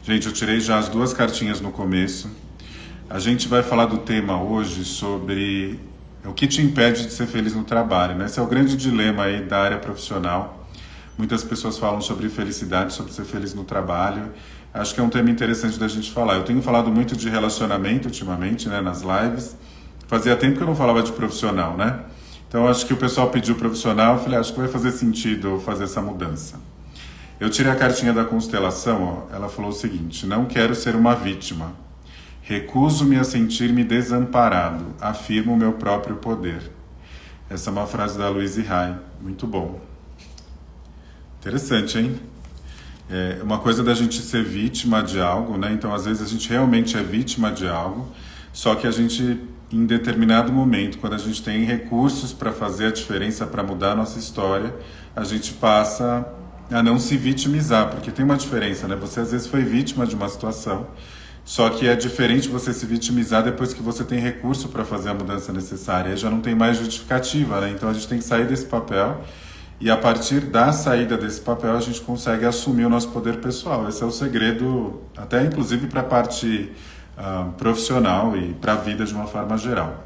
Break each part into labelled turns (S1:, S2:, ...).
S1: Gente, eu tirei já as duas cartinhas no começo. A gente vai falar do tema hoje sobre o que te impede de ser feliz no trabalho, né? Esse é o grande dilema aí da área profissional. Muitas pessoas falam sobre felicidade, sobre ser feliz no trabalho. Acho que é um tema interessante da gente falar. Eu tenho falado muito de relacionamento ultimamente, né, nas lives. Fazia tempo que eu não falava de profissional, né? Então acho que o pessoal pediu profissional, eu falei, acho que vai fazer sentido fazer essa mudança. Eu tirei a cartinha da constelação, ó, ela falou o seguinte: não quero ser uma vítima. Recuso-me a sentir-me desamparado. Afirmo o meu próprio poder. Essa é uma frase da Louise Hay. Muito bom. Interessante, hein? É uma coisa da gente ser vítima de algo, né? Então, às vezes, a gente realmente é vítima de algo, só que a gente, em determinado momento, quando a gente tem recursos para fazer a diferença, para mudar a nossa história, a gente passa a não se vitimizar, porque tem uma diferença, né? Você, às vezes, foi vítima de uma situação, só que é diferente você se vitimizar depois que você tem recurso para fazer a mudança necessária. Aí já não tem mais justificativa, né? Então, a gente tem que sair desse papel. E a partir da saída desse papel a gente consegue assumir o nosso poder pessoal. Esse é o segredo, até inclusive para a parte profissional e para a vida de uma forma geral.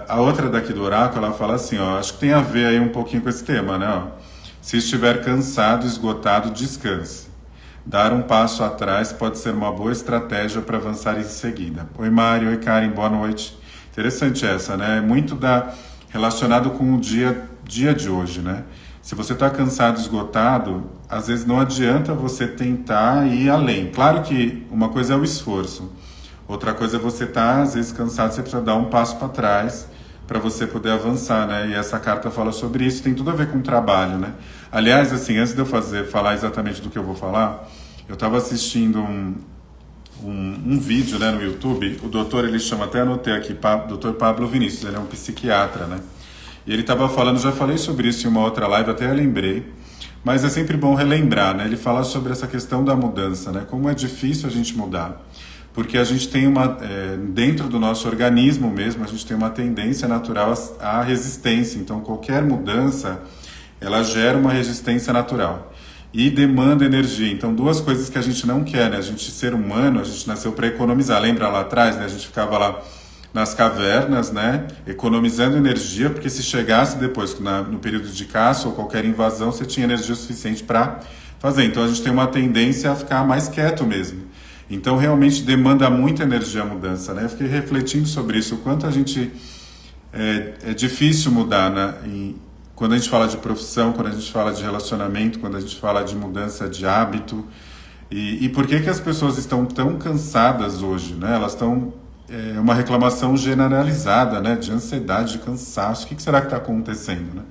S1: A outra daqui do oráculo, ela fala assim, ó, acho que tem a ver aí um pouquinho com esse tema, né? Ó, se estiver cansado, esgotado, descanse. Dar um passo atrás pode ser uma boa estratégia para avançar em seguida. Oi Mari, oi Karen, boa noite. Interessante essa, né? Muito relacionado com o dia de hoje, né? Se você está cansado, esgotado, às vezes não adianta você tentar ir além. Claro que uma coisa é o esforço, outra coisa é você estar, às vezes, cansado, você precisa dar um passo para trás para você poder avançar, né? E essa carta fala sobre isso, tem tudo a ver com o trabalho, né? Aliás, assim, antes de eu falar exatamente do que eu vou falar, eu estava assistindo um vídeo, né, no YouTube. O doutor, ele chama, até anotei aqui, Dr. Pablo Vinícius, ele é um psiquiatra, né? E ele estava falando, já falei sobre isso em uma outra live, até eu lembrei, mas é sempre bom relembrar, né? Ele fala sobre essa questão da mudança, né? Como é difícil a gente mudar, porque a gente tem dentro do nosso organismo mesmo, a gente tem uma tendência natural à resistência, então qualquer mudança, ela gera uma resistência natural e demanda energia. Então, duas coisas que a gente não quer, né? A gente, ser humano, a gente nasceu para economizar. Lembra lá atrás, né? A gente ficava lá nas cavernas, né? Economizando energia, porque se chegasse depois, no período de caça ou qualquer invasão, você tinha energia suficiente para fazer. Então, a gente tem uma tendência a ficar mais quieto mesmo. Então, realmente demanda muita energia a mudança, né? Eu fiquei refletindo sobre isso, o quanto a gente... É difícil mudar, né? Quando a gente fala de profissão, quando a gente fala de relacionamento, quando a gente fala de mudança de hábito. E por que as pessoas estão tão cansadas hoje, né? Elas estão... É uma reclamação generalizada, né? De ansiedade, de cansaço. O que será que está acontecendo, né?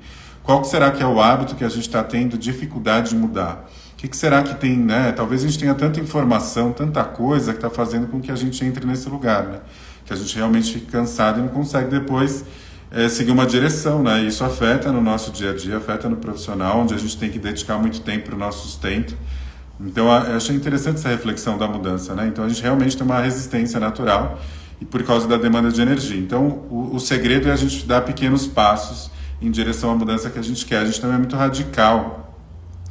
S1: Qual que será que é o hábito que a gente está tendo dificuldade de mudar? O que será que tem, né? Talvez a gente tenha tanta informação, tanta coisa que está fazendo com que a gente entre nesse lugar, né? Que a gente realmente fique cansado e não consegue depois seguir uma direção, né? Isso afeta no nosso dia a dia, afeta no profissional, onde a gente tem que dedicar muito tempo para o nosso sustento. Então, eu achei interessante essa reflexão da mudança, né? Então, a gente realmente tem uma resistência natural e por causa da demanda de energia. Então, o segredo é a gente dar pequenos passos em direção à mudança que a gente quer. A gente também é muito radical.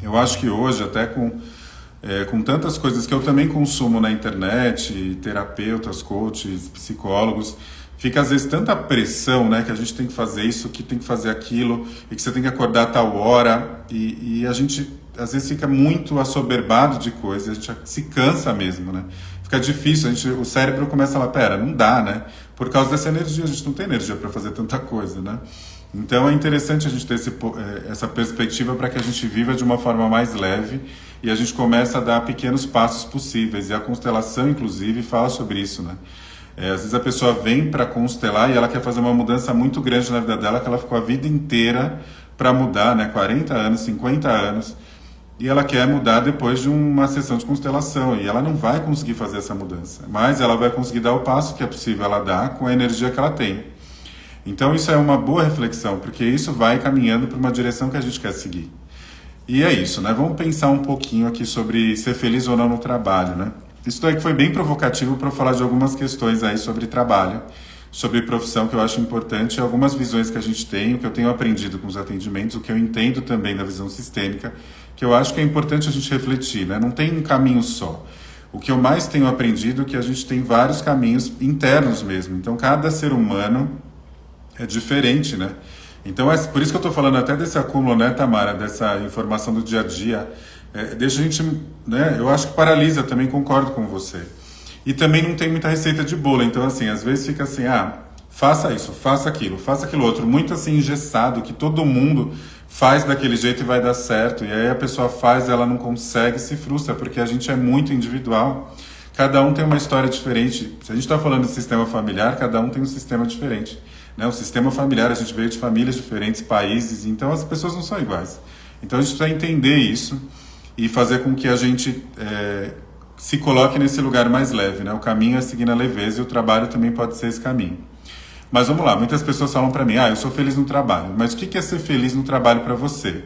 S1: Eu acho que hoje, até com tantas coisas que eu também consumo na internet, terapeutas, coaches, psicólogos, fica às vezes tanta pressão, né, que a gente tem que fazer isso, que tem que fazer aquilo, e que você tem que acordar a tal hora, e a gente às vezes fica muito assoberbado de coisas, a gente se cansa mesmo, né? Fica difícil, o cérebro começa a falar, pera, não dá, né? Por causa dessa energia, a gente não tem energia para fazer tanta coisa, né? Então é interessante a gente ter essa perspectiva para que a gente viva de uma forma mais leve e a gente começa a dar pequenos passos possíveis. E a constelação, inclusive, fala sobre isso, né? Às vezes a pessoa vem para constelar e ela quer fazer uma mudança muito grande na vida dela, que ela ficou a vida inteira para mudar, né? 40 anos, 50 anos. E ela quer mudar depois de uma sessão de constelação. E ela não vai conseguir fazer essa mudança. Mas ela vai conseguir dar o passo que é possível ela dar com a energia que ela tem. Então isso é uma boa reflexão, porque isso vai caminhando para uma direção que a gente quer seguir. E é isso, né? Vamos pensar um pouquinho aqui sobre ser feliz ou não no trabalho, né? Isso daí que foi bem provocativo para eu falar de algumas questões aí sobre trabalho, sobre profissão, que eu acho importante, algumas visões que a gente tem, o que eu tenho aprendido com os atendimentos, o que eu entendo também da visão sistêmica, que eu acho que é importante a gente refletir, né? Não tem um caminho só. O que eu mais tenho aprendido é que a gente tem vários caminhos internos mesmo. Então, cada ser humano é diferente, né? Então, é por isso que eu estou falando até desse acúmulo, né, Tamara, dessa informação do dia a dia. Deixa a gente, né? Eu acho que paralisa também, concordo com você. E também não tem muita receita de bolo. Então, assim, às vezes fica assim, faça isso, faça aquilo outro. Muito assim, engessado, que todo mundo faz daquele jeito e vai dar certo. E aí a pessoa faz, ela não consegue, se frustra, porque a gente é muito individual. Cada um tem uma história diferente. Se a gente está falando de sistema familiar, cada um tem um sistema diferente. Né? O sistema familiar, a gente veio de famílias diferentes, países, então as pessoas não são iguais. Então a gente precisa entender isso e fazer com que a gente se coloque nesse lugar mais leve. Né? O caminho é seguir na leveza e o trabalho também pode ser esse caminho. Mas vamos lá, muitas pessoas falam para mim, eu sou feliz no trabalho. Mas o que é ser feliz no trabalho para você?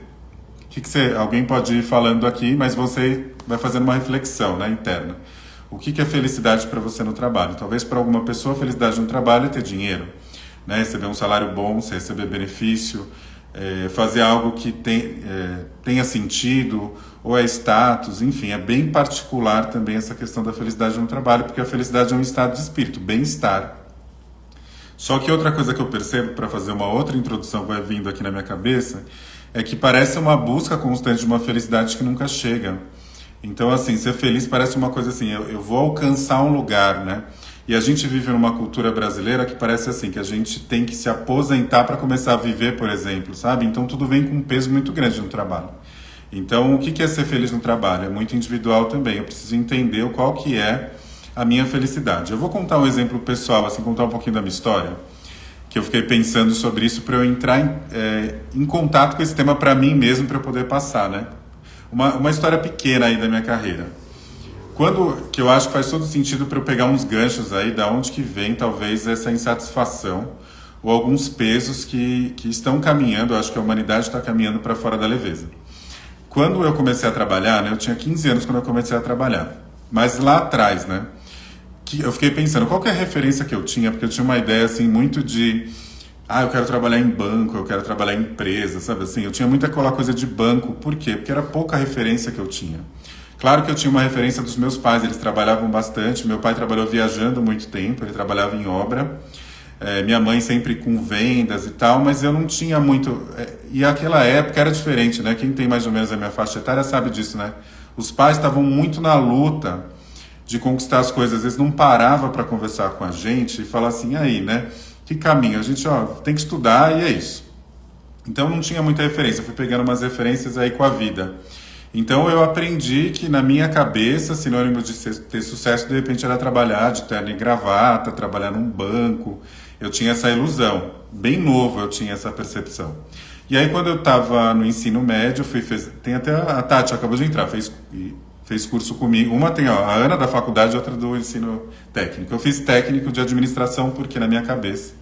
S1: Alguém pode ir falando aqui, mas você vai fazendo uma reflexão, né, interna. O que é felicidade para você no trabalho? Talvez para alguma pessoa a felicidade no trabalho é ter dinheiro, né, receber um salário bom, você receber benefício, fazer algo que tenha sentido, ou é status, enfim, é bem particular também essa questão da felicidade no trabalho, porque a felicidade é um estado de espírito, bem-estar. Só que outra coisa que eu percebo, para fazer uma outra introdução que vai vindo aqui na minha cabeça, é que parece uma busca constante de uma felicidade que nunca chega. Então, assim, ser feliz parece uma coisa assim, eu vou alcançar um lugar, né? E a gente vive numa cultura brasileira que parece assim, que a gente tem que se aposentar para começar a viver, por exemplo, sabe? Então tudo vem com um peso muito grande no trabalho. Então, o que é ser feliz no trabalho? É muito individual também. Eu preciso entender qual que é a minha felicidade. Eu vou contar um exemplo pessoal, assim, contar um pouquinho da minha história, que eu fiquei pensando sobre isso para eu entrar em contato com esse tema para mim mesmo, para eu poder passar, né? Uma história pequena aí da minha carreira. Que eu acho que faz todo sentido para eu pegar uns ganchos aí, da onde que vem talvez essa insatisfação ou alguns pesos que estão caminhando, eu acho que a humanidade está caminhando para fora da leveza. Quando eu comecei a trabalhar, né, eu tinha 15 anos quando eu comecei a trabalhar, mas lá atrás, né, eu fiquei pensando, qual que é a referência que eu tinha? Porque eu tinha uma ideia, assim, muito de... eu quero trabalhar em banco, eu quero trabalhar em empresa, sabe assim? Eu tinha muita aquela coisa de banco. Por quê? Porque era pouca referência que eu tinha. Claro que eu tinha uma referência dos meus pais, eles trabalhavam bastante. Meu pai trabalhou viajando muito tempo, ele trabalhava em obra. Minha mãe sempre com vendas e tal, mas eu não tinha muito... E aquela época era diferente, né? Quem tem mais ou menos a minha faixa etária sabe disso, né? Os pais estavam muito na luta de conquistar as coisas, às vezes não parava para conversar com a gente e falar assim, aí, né, que caminho? A gente, tem que estudar e é isso. Então não tinha muita referência, eu fui pegando umas referências aí com a vida. Então eu aprendi que na minha cabeça, sinônimo de ter sucesso, de repente era trabalhar de terno e gravata, trabalhar num banco. Eu tinha essa ilusão, bem novo eu tinha essa percepção. E aí quando eu estava no ensino médio, tem até a Tati, acabou de entrar, fez curso comigo. Uma tem a Ana da faculdade, outra do ensino técnico. Eu fiz técnico de administração porque na minha cabeça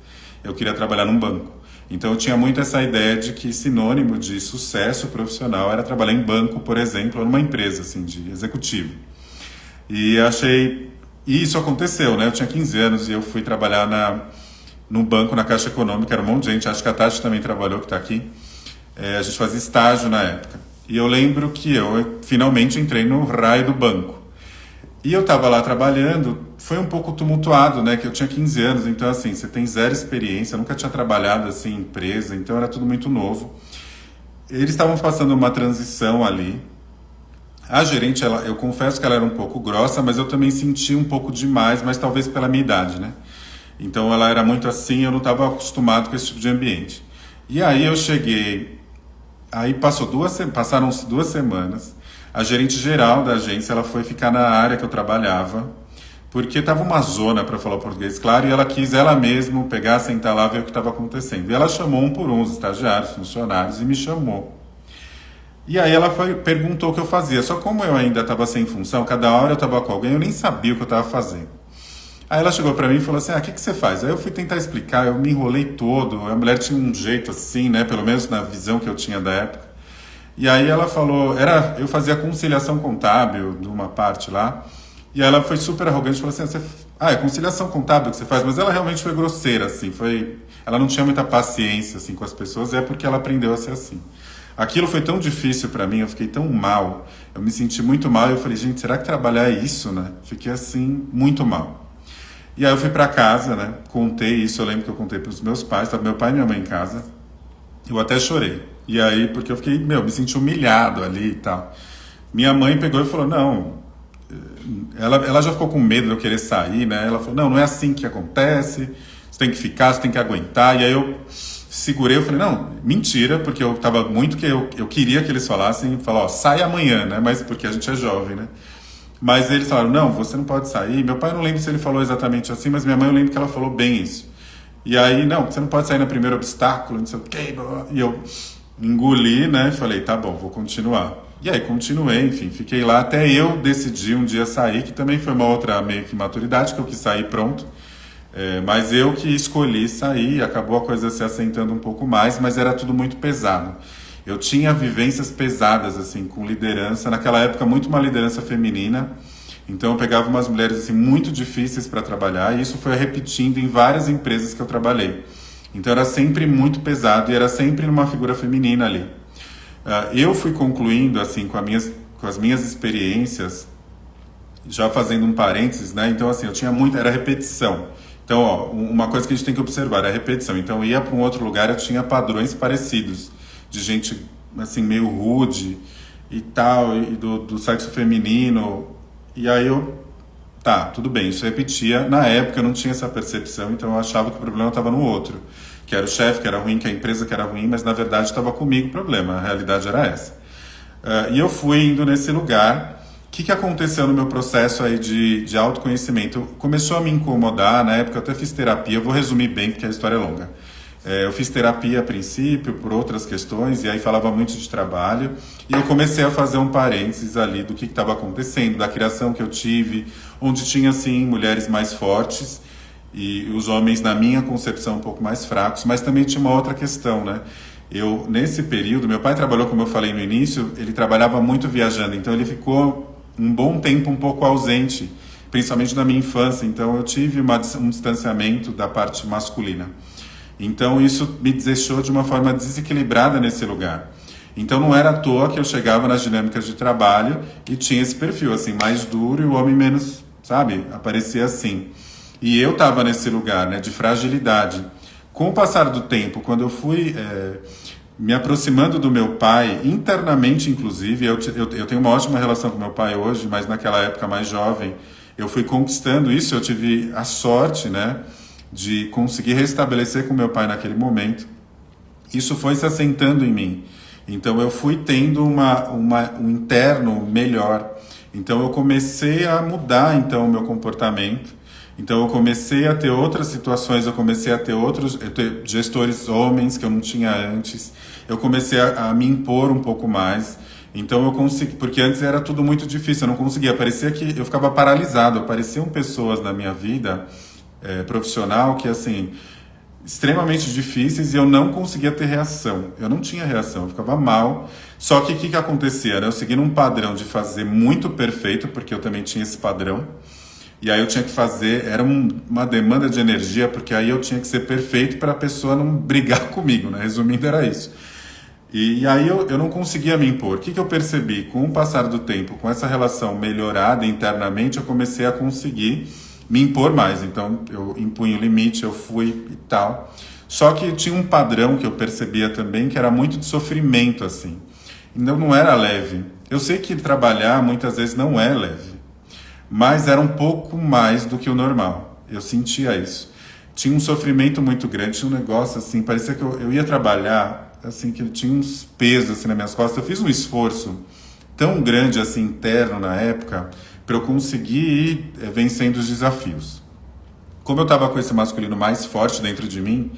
S1: eu queria trabalhar num banco. Então eu tinha muito essa ideia de que sinônimo de sucesso profissional era trabalhar em banco, por exemplo, ou numa empresa assim, de executivo. E isso aconteceu, né? Eu tinha 15 anos e eu fui trabalhar no banco, na Caixa Econômica, era um monte de gente, acho que a Tati também trabalhou, que está aqui. A gente fazia estágio na época. E eu lembro que eu finalmente entrei no raio do banco. E eu estava lá trabalhando, foi um pouco tumultuado, né? Que eu tinha 15 anos, então assim, você tem zero experiência, eu nunca tinha trabalhado assim em empresa, então era tudo muito novo. Eles estavam passando uma transição ali. A gerente, eu confesso que ela era um pouco grossa, mas eu também senti um pouco demais, mas talvez pela minha idade, né? Então ela era muito assim, eu não estava acostumado com esse tipo de ambiente. E aí eu cheguei... Aí passaram-se 2 semanas, a gerente geral da agência ela foi ficar na área que eu trabalhava, porque estava uma zona, para falar o português claro, e ela quis ela mesma pegar, sentar lá, ver o que estava acontecendo. E ela chamou um por um os estagiários, funcionários, e me chamou. E aí ela perguntou o que eu fazia, só como eu ainda estava sem função, cada hora eu estava com alguém, eu nem sabia o que eu estava fazendo. Aí ela chegou pra mim e falou assim, o que você faz? Aí eu fui tentar explicar, eu me enrolei todo, a mulher tinha um jeito assim, né, pelo menos na visão que eu tinha da época. E aí ela falou, eu fazia conciliação contábil de uma parte lá, e ela foi super arrogante e falou assim, é conciliação contábil que você faz, mas ela realmente foi grosseira, assim, ela não tinha muita paciência, assim, com as pessoas, e é porque ela aprendeu a ser assim. Aquilo foi tão difícil para mim, eu fiquei tão mal, eu me senti muito mal, eu falei, gente, será que trabalhar é isso, né? Fiquei assim, muito mal. E aí eu fui para casa, né? Contei isso, eu lembro que eu contei para os meus pais, estava meu pai e minha mãe em casa. Eu até chorei. E aí, porque eu fiquei, me senti humilhado ali e tal. Minha mãe pegou e falou, não, ela já ficou com medo de eu querer sair, né? Ela falou, não é assim que acontece, você tem que ficar, você tem que aguentar. E aí eu segurei, eu falei, não, mentira, porque eu tava muito que eu queria que eles falassem, falar, ó, sai amanhã, né? Mas porque a gente é jovem, né? Mas eles falaram, não, você não pode sair. Meu pai não lembro se ele falou exatamente assim, mas minha mãe eu lembro que ela falou bem isso. E aí, não, você não pode sair no primeiro obstáculo, não sei o quê. E eu engoli, né, e falei, tá bom, vou continuar. E aí continuei, enfim, fiquei lá até eu decidir um dia sair, que também foi uma outra meio que maturidade, que eu quis sair pronto. Mas eu que escolhi sair, acabou a coisa se assentando um pouco mais, mas era tudo muito pesado. Eu tinha vivências pesadas, assim, com liderança, naquela época muito uma liderança feminina, então eu pegava umas mulheres, assim, muito difíceis para trabalhar, e isso foi repetindo em várias empresas que eu trabalhei. Então era sempre muito pesado, e era sempre uma figura feminina ali. Eu fui concluindo, assim, com as minhas experiências, já fazendo um parênteses, né, então assim, eu tinha muito, era repetição. Então, ó, uma coisa que a gente tem que observar é a repetição. Então, eu ia para um outro lugar, eu tinha padrões parecidos, de gente, assim, meio rude e tal, e do sexo feminino. E aí tá, tudo bem, isso repetia. Na época eu não tinha essa percepção, então eu achava que o problema estava no outro. Que era o chefe que era ruim, que a empresa que era ruim, mas na verdade estava comigo o problema, a realidade era essa. E eu fui indo nesse lugar. O que aconteceu no meu processo aí de autoconhecimento? Começou a me incomodar, na época eu até fiz terapia, eu vou resumir bem porque a história é longa. Eu fiz terapia a princípio, por outras questões, e aí falava muito de trabalho, e eu comecei a fazer um parênteses ali do que estava acontecendo, da criação que eu tive, onde tinha, assim, mulheres mais fortes, e os homens, na minha concepção, um pouco mais fracos, mas também tinha uma outra questão, né? Nesse período, meu pai trabalhou, como eu falei no início, ele trabalhava muito viajando, então ele ficou um bom tempo um pouco ausente, principalmente na minha infância, então eu tive um distanciamento da parte masculina. Então isso me deixou de uma forma desequilibrada nesse lugar. Então não era à toa que eu chegava nas dinâmicas de trabalho e tinha esse perfil, assim, mais duro e o homem menos, sabe, aparecia assim. E eu estava nesse lugar, né, de fragilidade. Com o passar do tempo, quando eu fui me aproximando do meu pai, internamente inclusive, eu tenho uma ótima relação com meu pai hoje, mas naquela época mais jovem, eu fui conquistando isso, eu tive a sorte, né, de conseguir restabelecer com meu pai naquele momento. Isso foi se assentando em mim. Então eu fui tendo um interno melhor. Então eu comecei a mudar então o meu comportamento. Então eu comecei a ter outras situações, eu comecei a ter gestores homens que eu não tinha antes. Eu comecei a me impor um pouco mais. Então eu consegui, porque antes era tudo muito difícil, eu não conseguia, parecia que eu ficava paralisado, apareciam pessoas na minha vida profissional que, assim, extremamente difíceis e eu não conseguia ter reação. Eu não tinha reação, eu ficava mal. Só que o que acontecia? Eu seguia um padrão de fazer muito perfeito, porque eu também tinha esse padrão. E aí eu tinha que fazer, era uma demanda de energia, porque aí eu tinha que ser perfeito para a pessoa não brigar comigo, né? Resumindo, era isso. E aí eu não conseguia me impor. O que eu percebi? Com o passar do tempo, com essa relação melhorada internamente, eu comecei a conseguir me impor mais. Então eu impunha o limite, eu fui e tal. Só que tinha um padrão que eu percebia também, que era muito de sofrimento, assim. Então não era leve. Eu sei que trabalhar muitas vezes não é leve, mas era um pouco mais do que o normal. Eu sentia isso. Tinha um sofrimento muito grande, tinha um negócio assim, parecia que eu ia trabalhar, assim, que eu tinha uns pesos assim nas minhas costas. Eu fiz um esforço tão grande assim interno na época para eu conseguir ir vencendo os desafios. Como eu estava com esse masculino mais forte dentro de mim,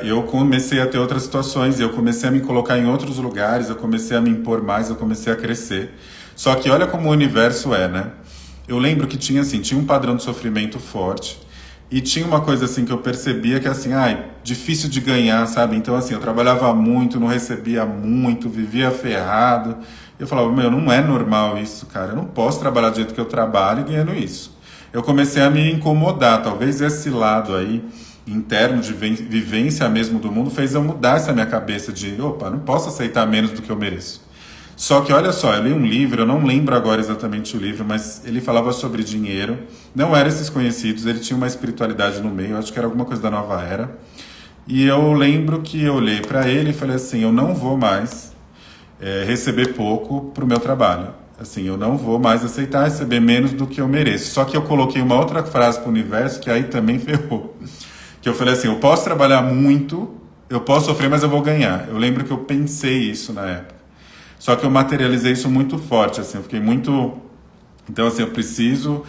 S1: eu comecei a ter outras situações, eu comecei a me colocar em outros lugares, eu comecei a me impor mais, eu comecei a crescer. Só que olha como o universo é, né? Eu lembro que tinha um padrão de sofrimento forte e tinha uma coisa assim que eu percebia que assim, difícil de ganhar, sabe? Então assim, eu trabalhava muito, não recebia muito, vivia ferrado. Eu falava, não é normal isso, cara. Eu não posso trabalhar do jeito que eu trabalho ganhando isso. Eu comecei a me incomodar, talvez esse lado aí interno de vivência mesmo do mundo fez eu mudar essa minha cabeça de, opa, não posso aceitar menos do que eu mereço. Só que olha só, eu li um livro, eu não lembro agora exatamente o livro, mas ele falava sobre dinheiro, não eram esses conhecidos, ele tinha uma espiritualidade no meio, acho que era alguma coisa da nova era. E eu lembro que eu olhei para ele e falei assim, eu não vou mais receber pouco pro meu trabalho. Assim, eu não vou mais aceitar receber menos do que eu mereço. Só que eu coloquei uma outra frase pro universo que aí também ferrou. Que eu falei assim, eu posso trabalhar muito, eu posso sofrer, mas eu vou ganhar. Eu lembro que eu pensei isso na época. Só que eu materializei isso muito forte, assim, eu fiquei muito... Então, assim, eu preciso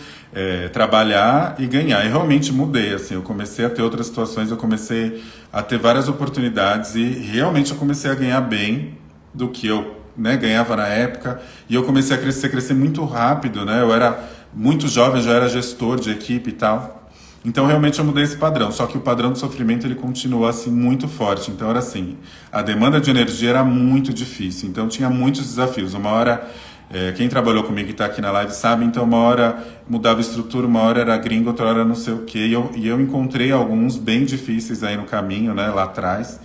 S1: trabalhar e ganhar. E realmente mudei, assim, eu comecei a ter outras situações, eu comecei a ter várias oportunidades e realmente eu comecei a ganhar bem do que eu ganhava na época. E eu comecei a crescer muito rápido, né? Eu era muito jovem, já era gestor de equipe e tal. Então, realmente, eu mudei esse padrão. Só que o padrão de sofrimento, ele continuou, assim, muito forte. Então, era assim, a demanda de energia era muito difícil. Então, tinha muitos desafios. Uma hora, quem trabalhou comigo e está aqui na live sabe, então, uma hora mudava estrutura, uma hora era gringo, outra hora não sei o quê. E eu encontrei alguns bem difíceis aí no caminho, né, lá atrás.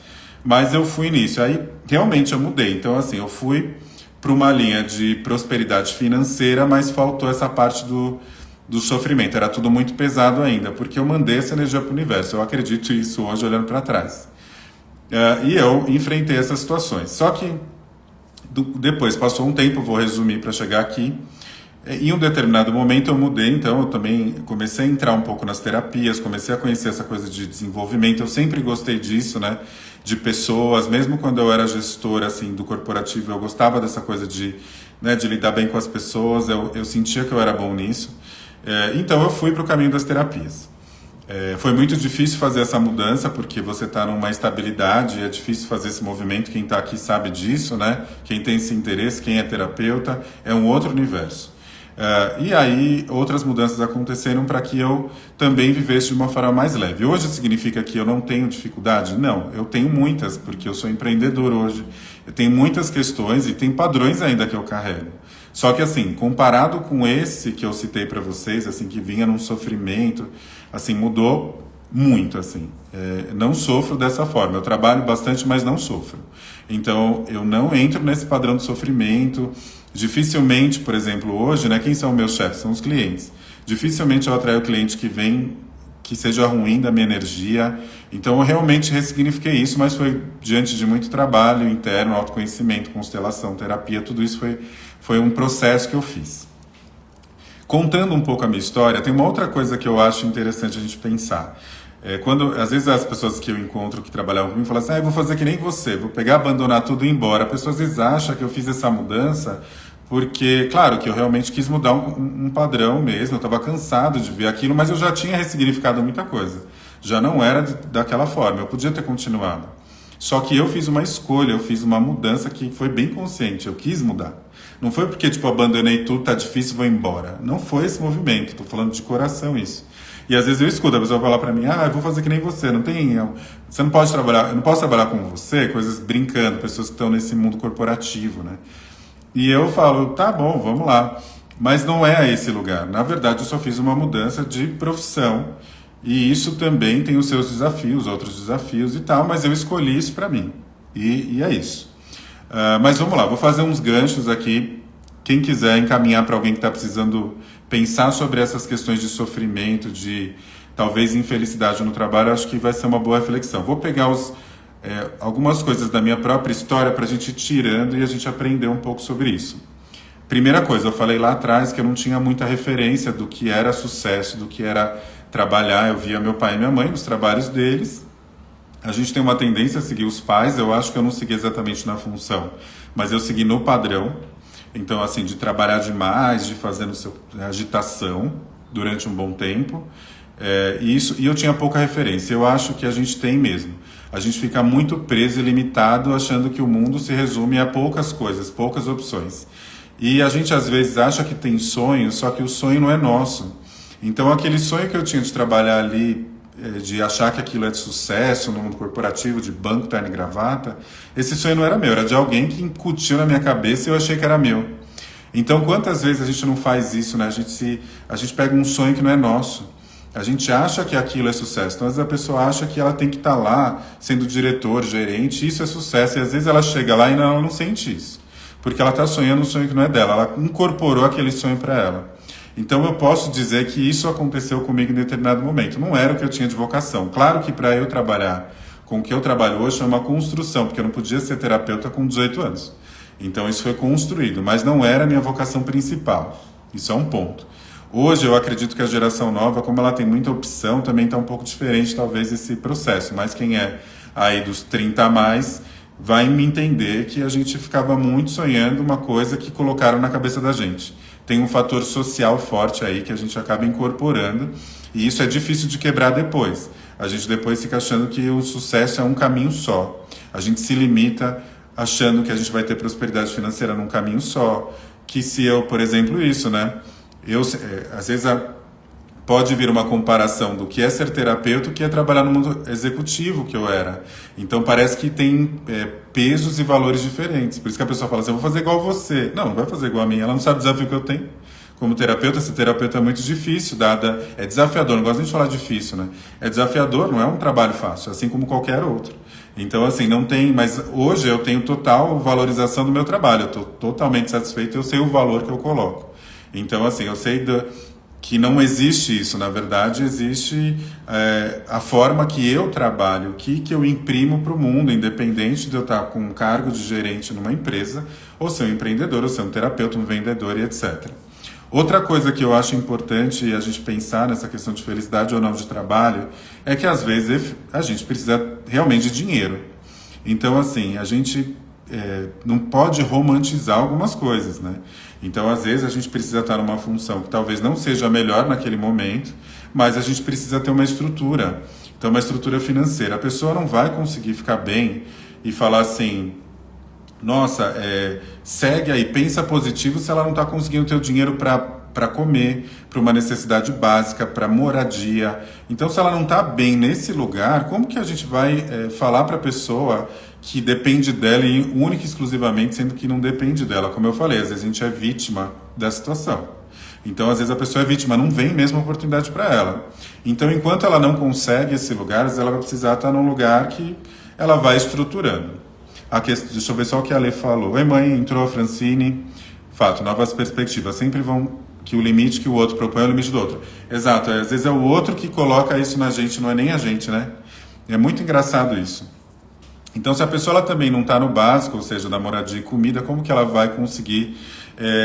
S1: Mas eu fui nisso. Aí, realmente, eu mudei. Então, assim, eu fui para uma linha de prosperidade financeira, mas faltou essa parte do sofrimento, era tudo muito pesado ainda, porque eu mandei essa energia para o universo, eu acredito isso hoje olhando para trás. E eu enfrentei essas situações, só que depois passou um tempo, vou resumir para chegar aqui, em um determinado momento eu mudei, então eu também comecei a entrar um pouco nas terapias, comecei a conhecer essa coisa de desenvolvimento, eu sempre gostei disso, né, de pessoas, mesmo quando eu era gestor assim, do corporativo, eu gostava dessa coisa de lidar bem com as pessoas, eu sentia que eu era bom nisso. Então eu fui para o caminho das terapias. Foi muito difícil fazer essa mudança, porque você está numa estabilidade, é difícil fazer esse movimento, quem está aqui sabe disso, né? Quem tem esse interesse, quem é terapeuta, é um outro universo. E aí outras mudanças aconteceram para que eu também vivesse de uma forma mais leve. Hoje significa que eu não tenho dificuldade? Não, eu tenho muitas, porque eu sou empreendedor hoje. Eu tenho muitas questões e tem padrões ainda que eu carrego. Só que assim, comparado com esse que eu citei para vocês, assim, que vinha num sofrimento, assim, mudou muito, assim. Não sofro dessa forma. Eu trabalho bastante, mas não sofro. Então, eu não entro nesse padrão de sofrimento. Dificilmente, por exemplo, hoje, né, quem são meus chefes? São os clientes. Dificilmente eu atraio cliente que vem, que seja ruim da minha energia. Então, eu realmente ressignifiquei isso, mas foi diante de muito trabalho interno, autoconhecimento, constelação, terapia, tudo isso foi um processo que eu fiz. Contando um pouco a minha história, tem uma outra coisa que eu acho interessante a gente pensar. Às vezes as pessoas que eu encontro que trabalhavam comigo falam assim, eu vou fazer que nem você, vou pegar, abandonar tudo e ir embora. A pessoa às vezes acha que eu fiz essa mudança porque, claro, que eu realmente quis mudar um padrão mesmo, eu estava cansado de ver aquilo, mas eu já tinha ressignificado muita coisa. Já não era daquela forma, eu podia ter continuado. Só que eu fiz uma escolha, eu fiz uma mudança que foi bem consciente, eu quis mudar. Não foi porque, abandonei tudo, tá difícil, vou embora. Não foi esse movimento, tô falando de coração isso. E às vezes eu escuto, a pessoa falar pra mim, eu vou fazer que nem você, você não pode trabalhar, eu não posso trabalhar com você, coisas brincando, pessoas que estão nesse mundo corporativo, né? E eu falo, tá bom, vamos lá. Mas não é esse lugar. Na verdade, eu só fiz uma mudança de profissão. E isso também tem os seus desafios, outros desafios e tal, mas eu escolhi isso pra mim. E é isso. Mas vamos lá, vou fazer uns ganchos aqui. Quem quiser encaminhar para alguém que está precisando pensar sobre essas questões de sofrimento, de talvez infelicidade no trabalho, acho que vai ser uma boa reflexão. Vou pegar algumas coisas da minha própria história para a gente ir tirando e a gente aprender um pouco sobre isso. Primeira coisa, eu falei lá atrás que eu não tinha muita referência do que era sucesso, do que era trabalhar. Eu via meu pai e minha mãe nos trabalhos deles. A gente tem uma tendência a seguir os pais, eu acho que eu não segui exatamente na função, mas eu segui no padrão. Então, assim, de trabalhar demais, de fazer agitação durante um bom tempo. E eu tinha pouca referência. Eu acho que a gente tem mesmo. A gente fica muito preso e limitado, achando que o mundo se resume a poucas coisas, poucas opções. E a gente, às vezes, acha que tem sonho, só que o sonho não é nosso. Então, aquele sonho que eu tinha de trabalhar ali, de achar que aquilo é de sucesso no mundo corporativo, de banco, terno e gravata, esse sonho não era meu, era de alguém que incutiu na minha cabeça e eu achei que era meu. Então, quantas vezes a gente não faz isso, né? A gente pega um sonho que não é nosso. A gente acha que aquilo é sucesso. Então, às vezes a pessoa acha que ela tem que estar lá sendo diretor, gerente, isso é sucesso. E às vezes ela chega lá e ela não sente isso. Porque ela está sonhando um sonho que não é dela. Ela incorporou aquele sonho para ela. Então eu posso dizer que isso aconteceu comigo em determinado momento. Não era o que eu tinha de vocação. Claro que para eu trabalhar com o que eu trabalho hoje é uma construção, porque eu não podia ser terapeuta com 18 anos. Então isso foi construído, mas não era a minha vocação principal. Isso é um ponto. Hoje eu acredito que a geração nova, como ela tem muita opção, também está um pouco diferente talvez esse processo. Mas quem é aí dos 30 a mais vai me entender que a gente ficava muito sonhando uma coisa que colocaram na cabeça da gente. Tem um fator social forte aí que a gente acaba incorporando e isso é difícil de quebrar depois. A gente depois fica achando que o sucesso é um caminho só. A gente se limita achando que a gente vai ter prosperidade financeira num caminho só. Que se eu, por exemplo, isso, né? Às vezes pode vir uma comparação do que é ser terapeuta, que é trabalhar no mundo executivo que eu era. Então parece que tem pesos e valores diferentes. Por isso que a pessoa fala assim, eu vou fazer igual você. Não vai fazer igual a mim. Ela não sabe o desafio que eu tenho. Como terapeuta, ser terapeuta é muito difícil, é desafiador. Não gosto nem de falar difícil, né? É desafiador, não é um trabalho fácil, assim como qualquer outro. Então, assim, não tem... Mas hoje eu tenho total valorização do meu trabalho. Eu estou totalmente satisfeito, eu sei o valor que eu coloco. Então, assim, eu sei que não existe isso, na verdade existe a forma que eu trabalho, que eu imprimo para o mundo, independente de eu estar com um cargo de gerente numa empresa, ou ser um empreendedor, ou ser um terapeuta, um vendedor e etc. Outra coisa que eu acho importante a gente pensar nessa questão de felicidade ou não de trabalho, é que às vezes a gente precisa realmente de dinheiro. Então, assim, a gente não pode romantizar algumas coisas, né? Então, às vezes, a gente precisa estar numa função que talvez não seja a melhor naquele momento, mas a gente precisa ter uma estrutura. Então, uma estrutura financeira. A pessoa não vai conseguir ficar bem e falar assim, nossa, segue aí, pensa positivo se ela não está conseguindo ter o dinheiro para comer, para uma necessidade básica, para moradia. Então, se ela não está bem nesse lugar, como que a gente vai falar para a pessoa que depende dela e única e exclusivamente, sendo que não depende dela? Como eu falei, às vezes a gente é vítima da situação. Então, às vezes a pessoa é vítima, não vem mesmo a oportunidade para ela. Então, enquanto ela não consegue esse lugar, ela vai precisar estar num lugar que ela vai estruturando. Deixa eu ver só o que a Lê falou. Oi, mãe, entrou a Francine. Fato, novas perspectivas. Sempre vão que o limite que o outro propõe é o limite do outro. Exato, às vezes é o outro que coloca isso na gente, não é nem a gente, né? É muito engraçado isso. Então, se a pessoa ela também não está no básico, ou seja, da moradia e comida, como que ela vai conseguir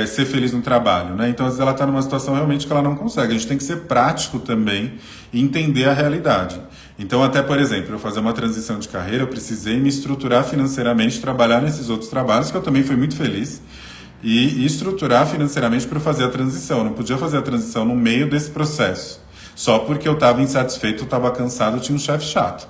S1: ser feliz no trabalho, né? Então, às vezes ela está numa situação realmente que ela não consegue. A gente tem que ser prático também e entender a realidade. Então, até, por exemplo, eu fazer uma transição de carreira, eu precisei me estruturar financeiramente, trabalhar nesses outros trabalhos, que eu também fui muito feliz, e estruturar financeiramente para fazer a transição. Eu não podia fazer a transição no meio desse processo, só porque eu estava insatisfeito, eu estava cansado, eu tinha um chefe chato.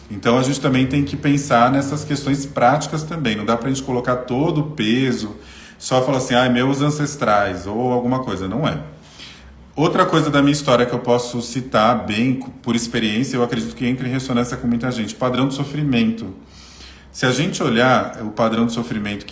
S1: Então, a gente também tem que pensar nessas questões práticas também. Não dá para a gente colocar todo o peso, só falar assim, meus ancestrais, ou alguma coisa. Não é. Outra coisa da minha história que eu posso citar bem, por experiência, eu acredito que entra em ressonância com muita gente. Padrão de sofrimento. Se a gente olhar o padrão de sofrimento,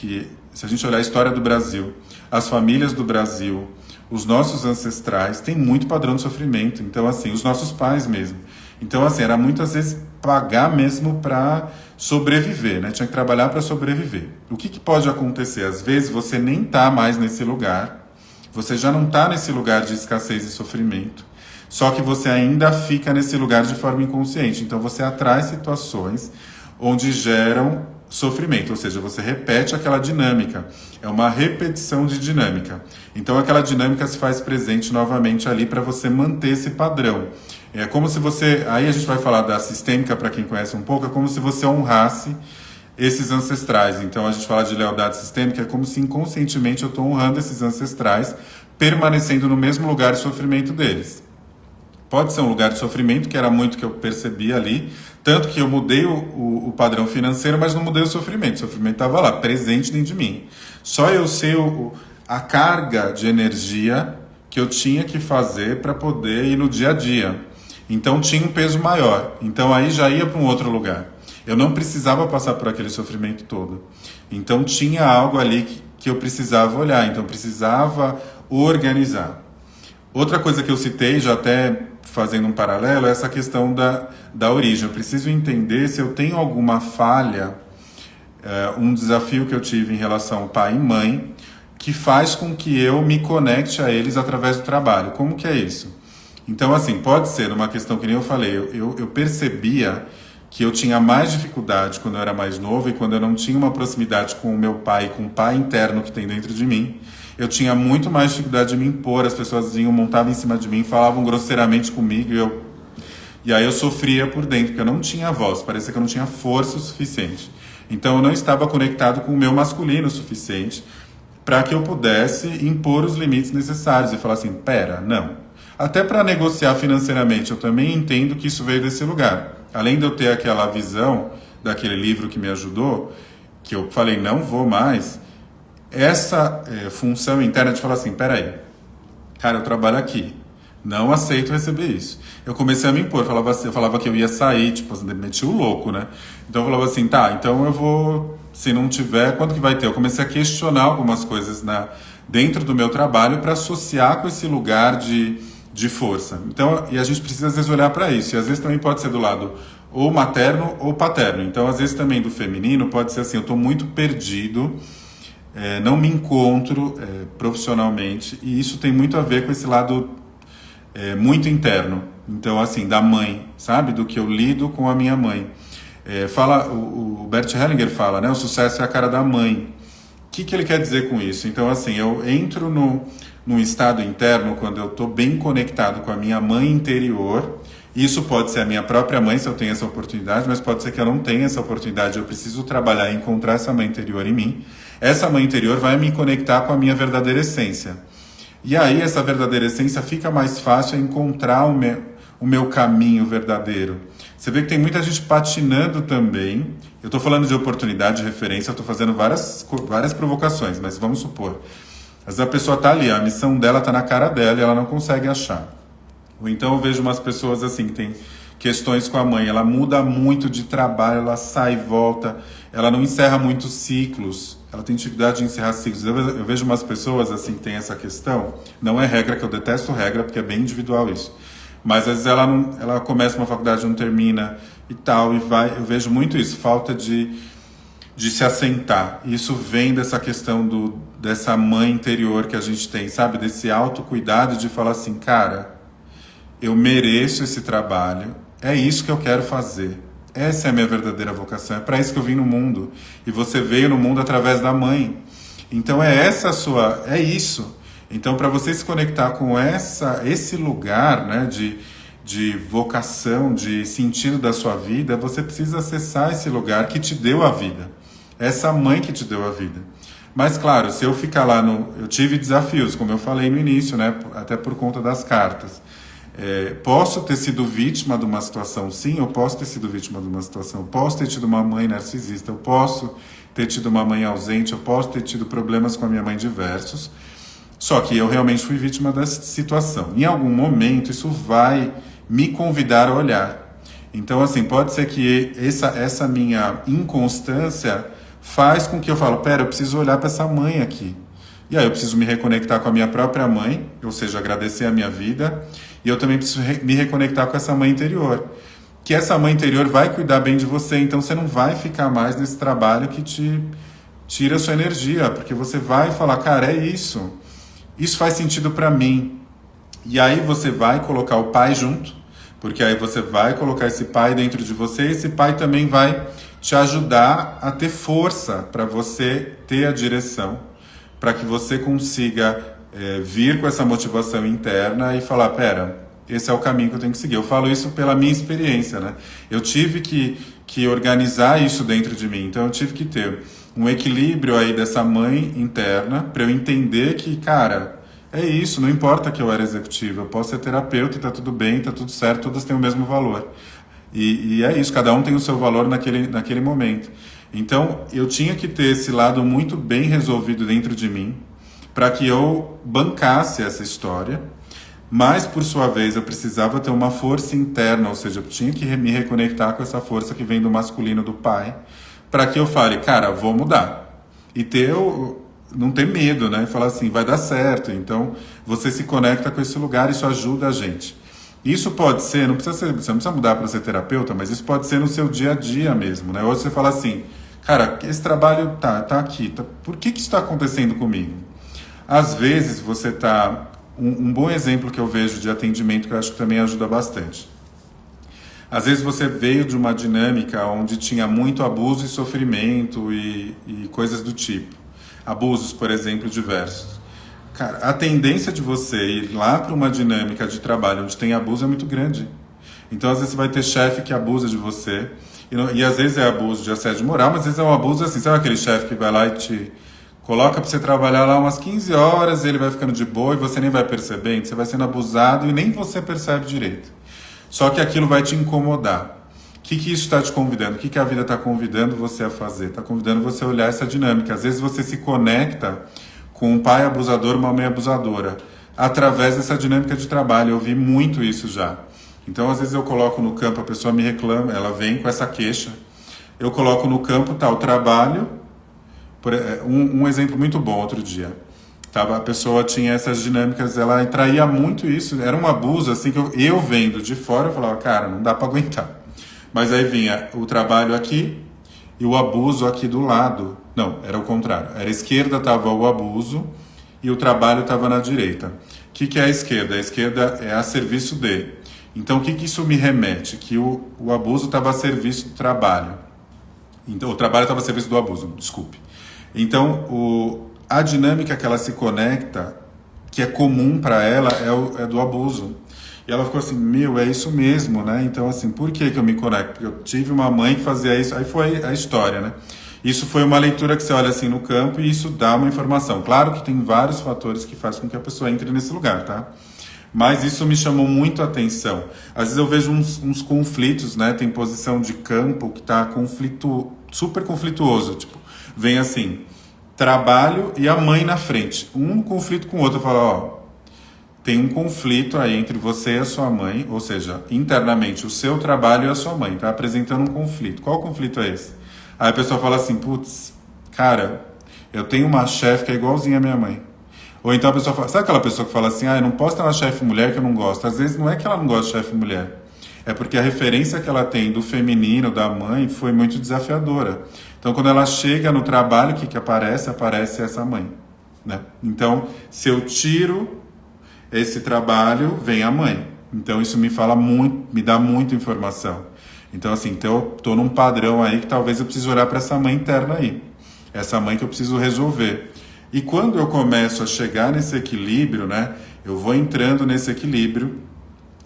S1: se a gente olhar a história do Brasil, as famílias do Brasil, os nossos ancestrais, tem muito padrão de sofrimento. Então, assim, os nossos pais mesmo. Então, assim, era muitas vezes pagar mesmo para sobreviver, né? Tinha que trabalhar para sobreviver. O que pode acontecer? Às vezes você nem está mais nesse lugar, você já não está nesse lugar de escassez e sofrimento, só que você ainda fica nesse lugar de forma inconsciente. Então você atrai situações onde geram sofrimento, ou seja, você repete aquela dinâmica. É uma repetição de dinâmica. Então aquela dinâmica se faz presente novamente ali para você manter esse padrão. É como se você, aí a gente vai falar da sistêmica para quem conhece um pouco, é como se você honrasse esses ancestrais. Então a gente fala de lealdade sistêmica, é como se inconscientemente eu estou honrando esses ancestrais, permanecendo no mesmo lugar de sofrimento deles. Pode ser um lugar de sofrimento, que era muito que eu percebi ali, tanto que eu mudei o padrão financeiro, mas não mudei o sofrimento. O sofrimento estava lá, presente dentro de mim. Só eu sei a carga de energia que eu tinha que fazer para poder ir no dia a dia. Então tinha um peso maior. Então aí já ia para um outro lugar. Eu não precisava passar por aquele sofrimento todo. Então tinha algo ali que eu precisava olhar. Então eu precisava organizar. Outra coisa que eu citei, já até fazendo um paralelo, é essa questão da origem. Eu preciso entender se eu tenho alguma falha, um desafio que eu tive em relação ao pai e mãe, que faz com que eu me conecte a eles através do trabalho. Como que é isso? Então, assim, pode ser uma questão que nem eu falei, eu percebia que eu tinha mais dificuldade quando eu era mais novo e quando eu não tinha uma proximidade com o meu pai, com o pai interno que tem dentro de mim, eu tinha muito mais dificuldade de me impor, as pessoas vinham, montavam em cima de mim, falavam grosseiramente comigo e aí eu sofria por dentro, porque eu não tinha voz, parecia que eu não tinha força o suficiente. Então eu não estava conectado com o meu masculino o suficiente para que eu pudesse impor os limites necessários e falar assim, pera, não. Até para negociar financeiramente, eu também entendo que isso veio desse lugar. Além de eu ter aquela visão daquele livro que me ajudou, que eu falei, não vou mais, essa função interna de falar assim, peraí, cara, eu trabalho aqui, não aceito receber isso. Eu comecei a me impor, eu falava que eu ia sair, tipo, assim, meti o louco, né? Então eu falava assim, tá, então eu vou, se não tiver, quanto que vai ter? Eu comecei a questionar algumas coisas dentro do meu trabalho para associar com esse lugar de força. Então, e a gente precisa às vezes olhar para isso, e às vezes também pode ser do lado ou materno ou paterno. Então, às vezes também do feminino pode ser assim, eu estou muito perdido, não me encontro profissionalmente, e isso tem muito a ver com esse lado muito interno. Então, assim, da mãe, sabe? Do que eu lido com a minha mãe. O Bert Hellinger fala, né? O sucesso é a cara da mãe. O que ele quer dizer com isso? Então, assim, eu entro num estado interno quando eu estou bem conectado com a minha mãe interior. Isso pode ser a minha própria mãe, se eu tenho essa oportunidade, mas pode ser que eu não tenha essa oportunidade. Eu preciso trabalhar e encontrar essa mãe interior em mim. Essa mãe interior vai me conectar com a minha verdadeira essência. E aí, essa verdadeira essência fica mais fácil encontrar o meu caminho verdadeiro. Você vê que tem muita gente patinando também. Eu estou falando de oportunidade, de referência, eu estou fazendo várias provocações, mas vamos supor. Às vezes a pessoa está ali, a missão dela está na cara dela e ela não consegue achar. Ou então eu vejo umas pessoas assim, que tem questões com a mãe, ela muda muito de trabalho, ela sai e volta, ela não encerra muitos ciclos, ela tem dificuldade de encerrar ciclos. Eu vejo umas pessoas assim que tem essa questão, não é regra, que eu detesto regra, porque é bem individual isso. Mas às vezes ela começa uma faculdade, não termina e tal, e vai. Eu vejo muito isso, falta de se assentar. Isso vem dessa questão dessa mãe interior que a gente tem, sabe? Desse autocuidado de falar assim, cara, eu mereço esse trabalho, é isso que eu quero fazer. Essa é a minha verdadeira vocação, é para isso que eu vim no mundo. E você veio no mundo através da mãe. Então é isso. Então, para você se conectar com esse lugar, né, de vocação, de sentido da sua vida, você precisa acessar esse lugar que te deu a vida. Essa mãe que te deu a vida. Mas, claro, se eu ficar lá eu tive desafios, como eu falei no início, né, até por conta das cartas. Posso ter sido vítima de uma situação, sim, eu posso ter sido vítima de uma situação. Eu posso ter tido uma mãe narcisista, eu posso ter tido uma mãe ausente, eu posso ter tido problemas com a minha mãe diversos. Só que eu realmente fui vítima dessa situação. Em algum momento isso vai me convidar a olhar. Então, assim, pode ser que essa minha inconstância faz com que eu falo, pera, eu preciso olhar para essa mãe aqui. E aí eu preciso me reconectar com a minha própria mãe, ou seja, agradecer a minha vida. E eu também preciso me reconectar com essa mãe interior. Que essa mãe interior vai cuidar bem de você, então você não vai ficar mais nesse trabalho que te tira a sua energia, porque você vai falar, cara, é isso. Isso faz sentido para mim. E aí você vai colocar o pai junto, porque aí você vai colocar esse pai dentro de você, e esse pai também vai te ajudar a ter força para você ter a direção, para que você consiga vir com essa motivação interna e falar, pera, esse é o caminho que eu tenho que seguir. Eu falo isso pela minha experiência, né? Eu tive que organizar isso dentro de mim, então eu tive que ter um equilíbrio aí dessa mãe interna para eu entender que, cara, é isso, não importa que eu era executivo, eu posso ser terapeuta e tá tudo bem, tá tudo certo, todas têm o mesmo valor. E é isso, cada um tem o seu valor naquele momento. Então, eu tinha que ter esse lado muito bem resolvido dentro de mim para que eu bancasse essa história, mas, por sua vez, eu precisava ter uma força interna, ou seja, eu tinha que me reconectar com essa força que vem do masculino do pai, para que eu fale, cara, vou mudar. E ter não ter medo, né? E falar assim, vai dar certo. Então, você se conecta com esse lugar, isso ajuda a gente. Isso pode ser, não precisa ser, você não precisa mudar para ser terapeuta, mas isso pode ser no seu dia a dia mesmo, né? Ou você fala assim, cara, esse trabalho tá aqui, por que isso está acontecendo comigo? Às vezes você tá... Um bom exemplo que eu vejo de atendimento que eu acho que também ajuda bastante. Às vezes você veio de uma dinâmica onde tinha muito abuso e sofrimento e coisas do tipo. Abusos, por exemplo, diversos. Cara, a tendência de você ir lá para uma dinâmica de trabalho onde tem abuso é muito grande. Então, às vezes você vai ter chefe que abusa de você. E às vezes é abuso de assédio moral, mas às vezes é um abuso assim. Sabe aquele chefe que vai lá e te coloca para você trabalhar lá umas 15 horas e ele vai ficando de boa e você nem vai percebendo? Você vai sendo abusado e nem você percebe direito. Só que aquilo vai te incomodar. O que isso está te convidando? O que a vida está convidando você a fazer? Está convidando você a olhar essa dinâmica. Às vezes você se conecta com um pai abusador, uma mãe abusadora, através dessa dinâmica de trabalho. Eu vi muito isso já. Então, às vezes eu coloco no campo, a pessoa me reclama, ela vem com essa queixa. Eu coloco no campo, tá, o trabalho. Um exemplo muito bom outro dia. A pessoa tinha essas dinâmicas, ela traía muito isso, era um abuso, assim, que eu vendo de fora, eu falava, cara, não dá para aguentar. Mas aí vinha o trabalho aqui e o abuso aqui do lado. Não, era o contrário. Era a esquerda, estava o abuso e o trabalho estava na direita. O que é a esquerda? A esquerda é a serviço de. Então, o que isso me remete? Que o abuso estava a serviço do trabalho. Então, o trabalho estava a serviço do abuso, desculpe. Então, a dinâmica que ela se conecta, que é comum para ela, é do abuso. E ela ficou assim, é isso mesmo, né? Então, assim, por que eu me conecto? Porque eu tive uma mãe que fazia isso, aí foi a história, né? Isso foi uma leitura que você olha assim no campo e isso dá uma informação. Claro que tem vários fatores que fazem com que a pessoa entre nesse lugar, tá? Mas isso me chamou muito a atenção. Às vezes eu vejo uns conflitos, né? Tem posição de campo que tá super conflituoso. Tipo, vem assim, trabalho e a mãe na frente. Um conflito com o outro. Eu falo, ó, tem um conflito aí entre você e a sua mãe, ou seja, internamente, o seu trabalho e a sua mãe. Tá apresentando um conflito. Qual conflito é esse? Aí a pessoa fala assim, putz, cara, eu tenho uma chefe que é igualzinha à minha mãe. Ou então a pessoa fala, sabe aquela pessoa que fala assim, eu não posso ter uma chefe mulher que eu não gosto? Às vezes não é que ela não gosta de chefe mulher. É porque a referência que ela tem do feminino, da mãe, foi muito desafiadora. Então quando ela chega no trabalho, o que aparece? Aparece essa mãe. Né? Então, se eu tiro esse trabalho, vem a mãe. Então isso me fala muito, me dá muita informação. Então assim, eu tô num padrão aí que talvez eu precise olhar para essa mãe interna aí. Essa mãe que eu preciso resolver. E quando eu começo a chegar nesse equilíbrio, né, eu vou entrando nesse equilíbrio,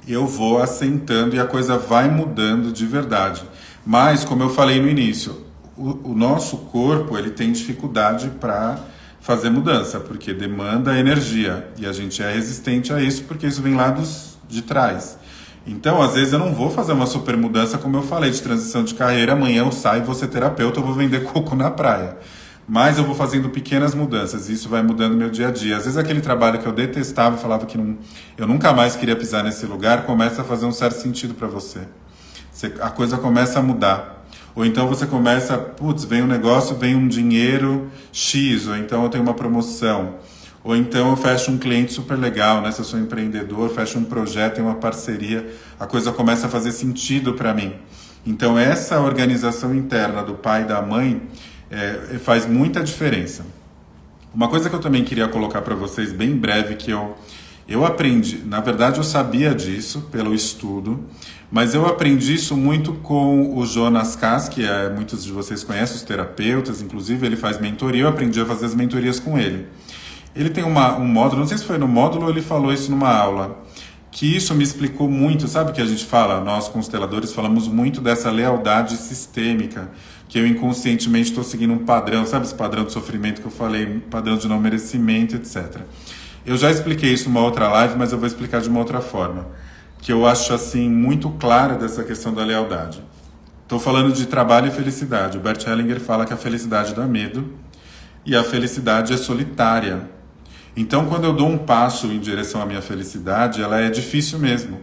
S1: eu vou assentando e a coisa vai mudando de verdade. Mas, como eu falei no início, o nosso corpo ele tem dificuldade para fazer mudança, porque demanda energia. E a gente é resistente a isso, porque isso vem lá de trás. Então, às vezes eu não vou fazer uma super mudança, como eu falei, de transição de carreira. Amanhã eu saio, vou ser terapeuta, eu vou vender coco na praia. Mas eu vou fazendo pequenas mudanças, e isso vai mudando meu dia a dia. Às vezes aquele trabalho que eu detestava, falava que eu nunca mais queria pisar nesse lugar, começa a fazer um certo sentido para você. A coisa começa a mudar. Ou então você começa, vem um negócio, vem um dinheiro X, ou então eu tenho uma promoção. Ou então eu fecho um cliente super legal, né? Se eu sou empreendedor, fecho um projeto, tenho uma parceria, a coisa começa a fazer sentido para mim. Então essa organização interna do pai e da mãe faz muita diferença. Uma coisa que eu também queria colocar para vocês bem breve, que eu aprendi, na verdade eu sabia disso pelo estudo, mas eu aprendi isso muito com o Jonas Kass, que muitos de vocês conhecem, os terapeutas, inclusive ele faz mentoria, eu aprendi a fazer as mentorias com ele. Ele tem um módulo, não sei se foi no módulo ou ele falou isso numa aula, que isso me explicou muito, sabe o que a gente fala? Nós, consteladores, falamos muito dessa lealdade sistêmica, que eu inconscientemente estou seguindo um padrão, sabe esse padrão de sofrimento que eu falei, padrão de não merecimento, etc. Eu já expliquei isso numa outra live, mas eu vou explicar de uma outra forma, que eu acho assim muito clara dessa questão da lealdade. Estou falando de trabalho e felicidade. O Bert Hellinger fala que a felicidade dá medo e a felicidade é solitária. Então, quando eu dou um passo em direção à minha felicidade, ela é difícil mesmo,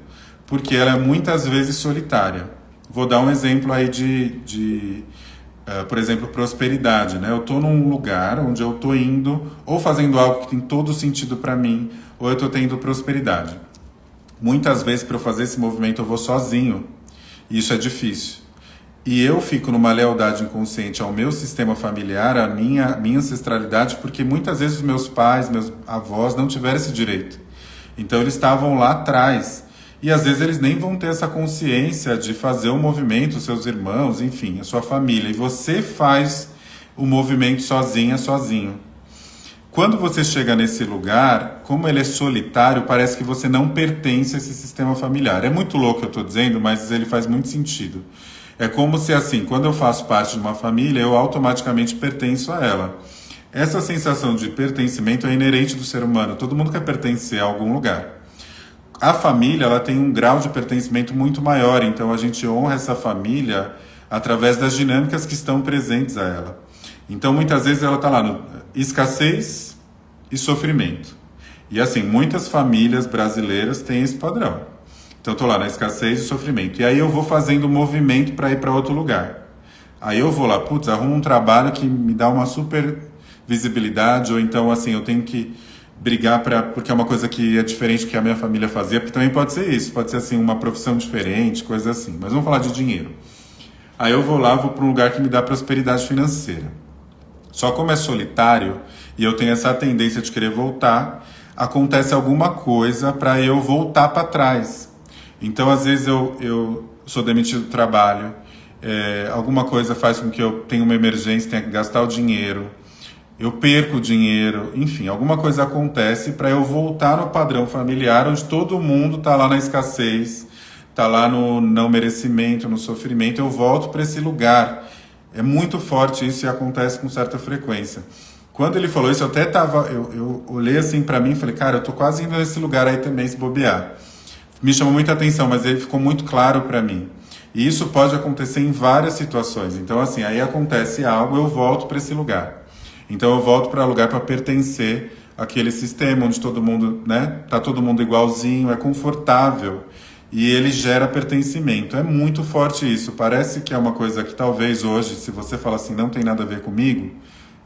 S1: porque ela é muitas vezes solitária. Vou dar um exemplo aí por exemplo, prosperidade, né? Eu estou num lugar onde eu estou indo ou fazendo algo que tem todo sentido para mim, ou eu estou tendo prosperidade. Muitas vezes, para eu fazer esse movimento, eu vou sozinho. E isso é difícil. E eu fico numa lealdade inconsciente ao meu sistema familiar, à minha ancestralidade, porque muitas vezes os meus pais, meus avós não tiveram esse direito. Então eles estavam lá atrás. E às vezes eles nem vão ter essa consciência de fazer o movimento, seus irmãos, enfim, a sua família. E você faz o movimento sozinha, sozinho. Quando você chega nesse lugar, como ele é solitário, parece que você não pertence a esse sistema familiar. É muito louco o que eu estou dizendo, mas ele faz muito sentido. É como se assim, quando eu faço parte de uma família, eu automaticamente pertenço a ela. Essa sensação de pertencimento é inerente do ser humano. Todo mundo quer pertencer a algum lugar. A família, ela tem um grau de pertencimento muito maior, então a gente honra essa família através das dinâmicas que estão presentes a ela. Então muitas vezes ela está lá no escassez e sofrimento. E assim, muitas famílias brasileiras têm esse padrão. Então eu estou lá na escassez e sofrimento. E aí eu vou fazendo um movimento para ir para outro lugar. Aí eu vou lá, putz, arrumo um trabalho que me dá uma super visibilidade, ou então assim, eu tenho que brigar porque é uma coisa que é diferente do que a minha família fazia, porque também pode ser isso, pode ser assim, uma profissão diferente, coisa assim. Mas vamos falar de dinheiro. Aí eu vou lá, vou para um lugar que me dá prosperidade financeira. Só como é solitário e eu tenho essa tendência de querer voltar, acontece alguma coisa para eu voltar para trás. Então, às vezes, eu sou demitido do trabalho, alguma coisa faz com que eu tenha uma emergência, tenha que gastar o dinheiro, eu perco o dinheiro, enfim, alguma coisa acontece para eu voltar no padrão familiar, onde todo mundo está lá na escassez, está lá no não merecimento, no sofrimento, eu volto para esse lugar. É muito forte isso e acontece com certa frequência. Quando ele falou isso, eu até tava, eu olhei assim para mim e falei, cara, eu tô quase indo nesse lugar aí também, se bobear. Me chamou muita atenção, mas ele ficou muito claro para mim. E isso pode acontecer em várias situações. Então, assim, aí acontece algo, eu volto para esse lugar. Então, eu volto para lugar para pertencer àquele sistema onde todo mundo, né, tá todo mundo igualzinho, é confortável. E ele gera pertencimento. É muito forte isso. Parece que é uma coisa que talvez hoje, se você fala assim, não tem nada a ver comigo,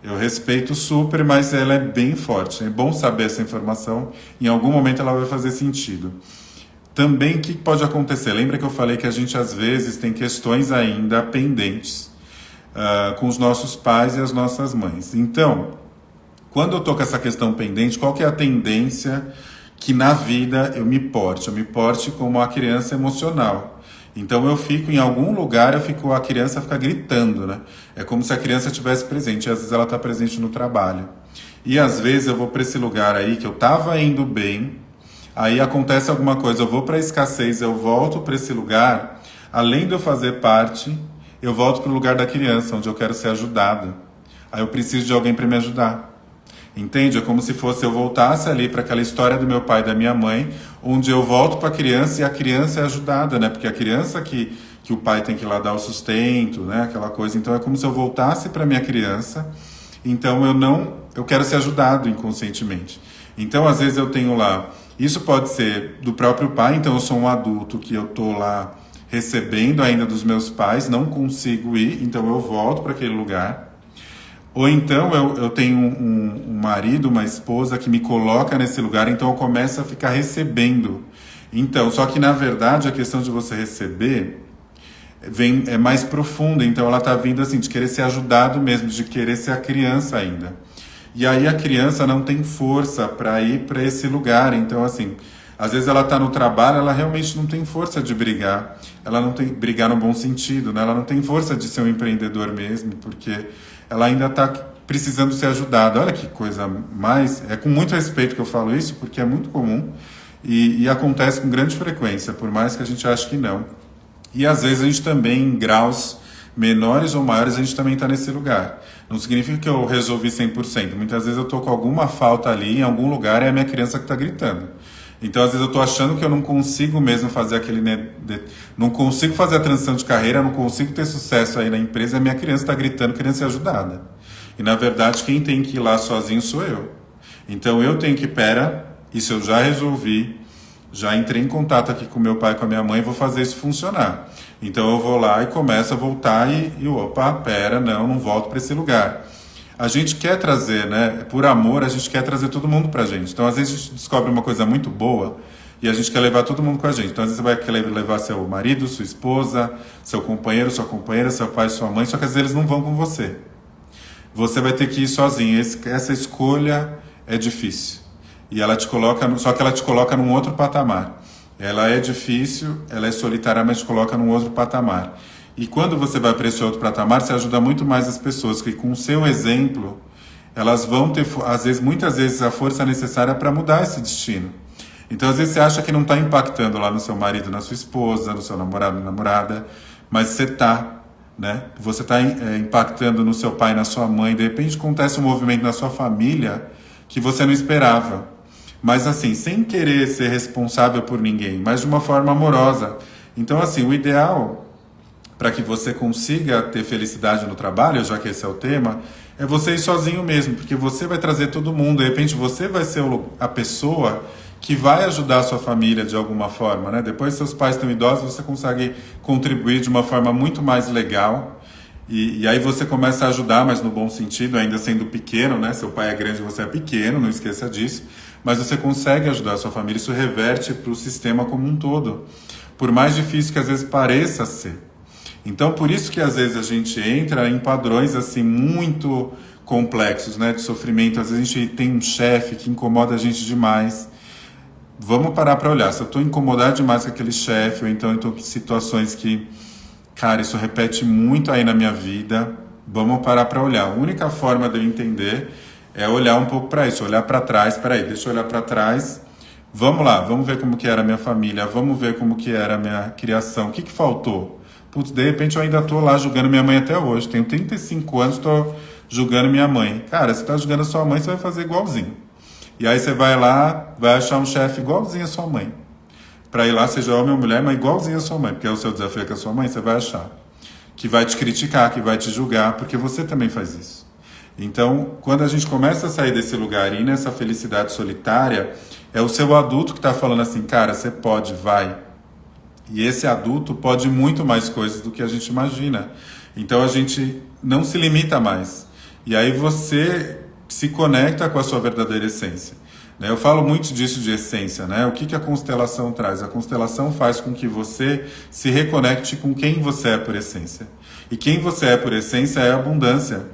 S1: eu respeito super, mas ela é bem forte. É bom saber essa informação. Em algum momento ela vai fazer sentido. Também, o que pode acontecer? Lembra que eu falei que a gente, às vezes, tem questões ainda pendentes com os nossos pais e as nossas mães. Então, quando eu estou com essa questão pendente, qual que é a tendência que na vida eu me porte como uma criança emocional. Então eu fico em algum lugar, a criança fica gritando, né? É como se a criança estivesse presente, e às vezes ela está presente no trabalho. E às vezes eu vou para esse lugar aí que eu estava indo bem, aí acontece alguma coisa, eu vou para a escassez, eu volto para esse lugar, além de eu fazer parte, eu volto para o lugar da criança, onde eu quero ser ajudado. Aí eu preciso de alguém para me ajudar. Entende? É como se fosse eu voltasse ali para aquela história do meu pai e da minha mãe, onde eu volto para a criança e a criança é ajudada, né? Porque a criança que o pai tem que ir lá dar o sustento, né? Aquela coisa. Então é como se eu voltasse para minha criança. Então eu quero ser ajudado inconscientemente. Então às vezes eu tenho lá, isso pode ser do próprio pai, então eu sou um adulto que eu tô lá recebendo ainda dos meus pais, não consigo ir, então eu volto para aquele lugar. Ou então eu tenho um marido, uma esposa que me coloca nesse lugar, então eu começo a ficar recebendo. Então, só que na verdade a questão de você receber é mais profunda, então ela está vindo assim, de querer ser ajudado mesmo, de querer ser a criança ainda. E aí a criança não tem força para ir para esse lugar, então assim, às vezes ela está no trabalho, ela realmente não tem força de brigar, ela não tem brigar no bom sentido, né? Ela não tem força de ser um empreendedor mesmo, porque ela ainda está precisando ser ajudada. Olha que coisa mais... É com muito respeito que eu falo isso, porque é muito comum e acontece com grande frequência, por mais que a gente ache que não. E às vezes a gente também, em graus menores ou maiores, a gente também está nesse lugar. Não significa que eu resolvi 100%. Muitas vezes eu estou com alguma falta ali, em algum lugar, e é a minha criança que está gritando. Então, às vezes eu estou achando que eu não consigo mesmo fazer aquele... Não consigo fazer a transição de carreira, não consigo ter sucesso aí na empresa, e a minha criança está gritando, querendo ser ajudada. E, na verdade, quem tem que ir lá sozinho sou eu. Então, eu tenho que, isso eu já resolvi, já entrei em contato aqui com meu pai e com a minha mãe, vou fazer isso funcionar. Então eu vou lá e começo a voltar e opa, pera, não volto para esse lugar. A gente quer trazer, né? Por amor, a gente quer trazer todo mundo pra gente. Então, às vezes, a gente descobre uma coisa muito boa e a gente quer levar todo mundo com a gente. Então, às vezes, você vai querer levar seu marido, sua esposa, seu companheiro, sua companheira, seu pai, sua mãe, só que às vezes eles não vão com você. Você vai ter que ir sozinho. Essa escolha é difícil. E ela te coloca, só que ela te coloca num outro patamar. Ela é difícil, ela é solitária, mas te coloca num outro patamar. E quando você vai para esse outro patamar, você ajuda muito mais as pessoas, que com o seu exemplo, elas vão ter, muitas vezes, a força necessária para mudar esse destino. Então, às vezes, você acha que não está impactando lá no seu marido, na sua esposa, no seu namorado, namorada, mas você está, né? Você está impactando no seu pai, na sua mãe. De repente, acontece um movimento na sua família que você não esperava. Mas, assim, sem querer ser responsável por ninguém, mas de uma forma amorosa. Então, assim, o ideal para que você consiga ter felicidade no trabalho, já que esse é o tema, é você ir sozinho mesmo, porque você vai trazer todo mundo, de repente você vai ser a pessoa que vai ajudar a sua família de alguma forma, né? Depois seus pais estão idosos, você consegue contribuir de uma forma muito mais legal, e aí você começa a ajudar, mas no bom sentido, ainda sendo pequeno, né? Seu pai é grande, você é pequeno, não esqueça disso, mas você consegue ajudar a sua família, isso reverte para o sistema como um todo, por mais difícil que às vezes pareça ser. Então, por isso que às vezes a gente entra em padrões assim muito complexos, né, de sofrimento. Às vezes a gente tem um chefe que incomoda a gente demais. Vamos parar para olhar. Se eu estou incomodado demais com aquele chefe, ou então eu estou em situações que, cara, isso repete muito aí na minha vida, vamos parar para olhar. A única forma de eu entender é olhar um pouco para isso, olhar para trás. Peraí, deixa eu olhar para trás. Vamos lá, vamos ver como que era a minha família, vamos ver como que era a minha criação. O que faltou? Putz, de repente eu ainda tô lá julgando minha mãe até hoje. Tenho 35 anos, tô julgando minha mãe. Cara, você tá julgando a sua mãe, você vai fazer igualzinho. E aí você vai lá, vai achar um chefe igualzinho a sua mãe. Pra ir lá, seja homem ou mulher, mas igualzinho a sua mãe. Porque é o seu desafio com a sua mãe, você vai achar. Que vai te criticar, que vai te julgar, porque você também faz isso. Então, quando a gente começa a sair desse lugar e ir nessa felicidade solitária, é o seu adulto que tá falando assim, cara, você pode, vai. E esse adulto pode muito mais coisas do que a gente imagina. Então a gente não se limita mais. E aí você se conecta com a sua verdadeira essência. Eu falo muito disso de essência, né? O que a constelação traz? A constelação faz com que você se reconecte com quem você é por essência. E quem você é por essência é abundância.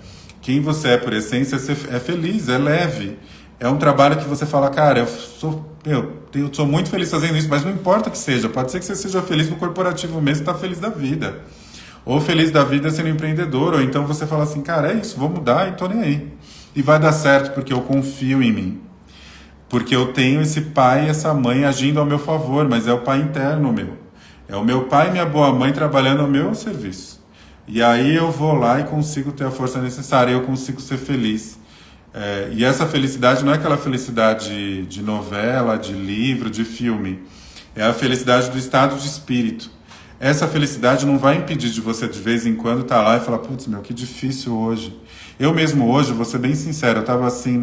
S1: Quem você é por essência é feliz, é leve. É um trabalho que você fala, cara, eu sou muito feliz fazendo isso, mas não importa que seja. Pode ser que você seja feliz no corporativo mesmo e está feliz da vida. Ou feliz da vida sendo empreendedor. Ou então você fala assim, cara, é isso, vou mudar e tô nem aí. E vai dar certo porque eu confio em mim. Porque eu tenho esse pai e essa mãe agindo ao meu favor, mas é o pai interno meu. É o meu pai e minha boa mãe trabalhando ao meu serviço. E aí eu vou lá e consigo ter a força necessária, eu consigo ser feliz. E essa felicidade não é aquela felicidade de novela, de livro, de filme. É a felicidade do estado de espírito. Essa felicidade não vai impedir de você de vez em quando estar lá e falar, putz, meu, que difícil hoje. Eu mesmo hoje, vou ser bem sincero, eu estava assim